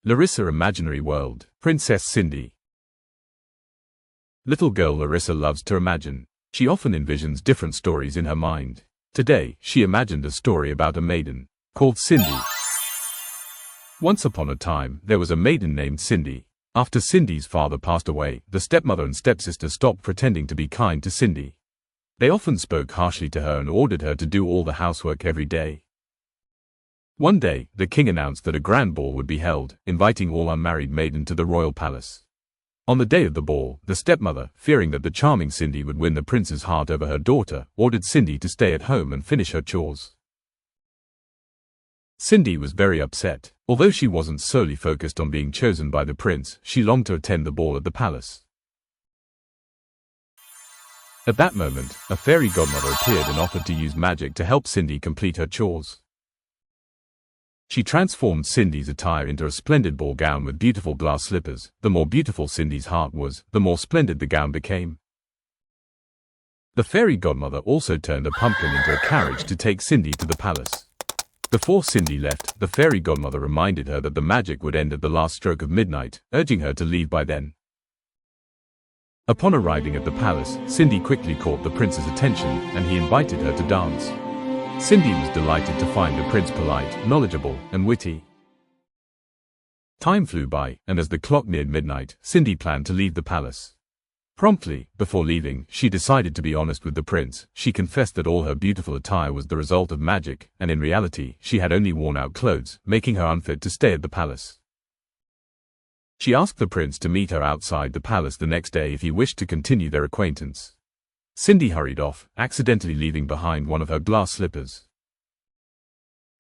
Larissa Imaginary World, Princess Cindy. Little girl Larissa loves to imagine. She often envisions different stories in her mind. Today, she imagined a story about a maiden called Cindy. Once upon a time, there was a maiden named Cindy. After Cindy's father passed away, the stepmother and stepsister stopped pretending to be kind to Cindy. They often spoke harshly to her and ordered her to do all the housework every day. One day, the king announced that a grand ball would be held, inviting all unmarried maidens to the royal palace. On the day of the ball, the stepmother, fearing that the charming Cindy would win the prince's heart over her daughter, ordered Cindy to stay at home and finish her chores. Cindy was very upset. Although she wasn't solely focused on being chosen by the prince, she longed to attend the ball at the palace. At that moment, a fairy godmother appeared and offered to use magic to help Cindy complete her chores. She transformed Cindy's attire into a splendid ball gown with beautiful glass slippers. The more beautiful Cindy's heart was, the more splendid the gown became. The fairy godmother also turned a pumpkin into a carriage to take Cindy to the palace. Before Cindy left, the fairy godmother reminded her that the magic would end at the last stroke of midnight, urging her to leave by then. Upon arriving at the palace, Cindy quickly caught the prince's attention, and he invited her to dance. Cindy was delighted to find the prince polite, knowledgeable, and witty. Time flew by, and as the clock neared midnight, Cindy planned to leave the palace. Promptly, before leaving, she decided to be honest with the prince. She confessed that all her beautiful attire was the result of magic, and in reality, she had only worn out clothes, making her unfit to stay at the palace. She asked the prince to meet her outside the palace the next day if he wished to continue their acquaintance. Cindy hurried off, accidentally leaving behind one of her glass slippers.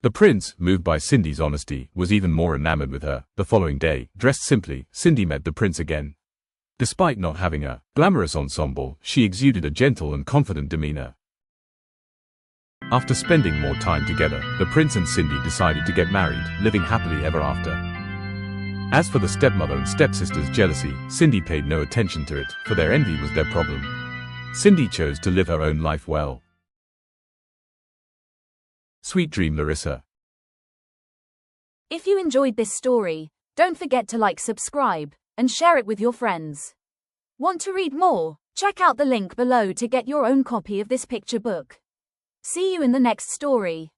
The prince, moved by Cindy's honesty, was even more enamored with her. The following day, dressed simply, Cindy met the prince again. Despite not having a glamorous ensemble, she exuded a gentle and confident demeanor. After spending more time together, the prince and Cindy decided to get married, living happily ever after. As for the stepmother and stepsister's jealousy, Cindy paid no attention to it, for their envy was their problem. Cindy chose to live her own life well. Sweet dream, Larissa. If you enjoyed this story, don't forget to like, subscribe, and share it with your friends. Want to read more? Check out the link below to get your own copy of this picture book. See you in the next story.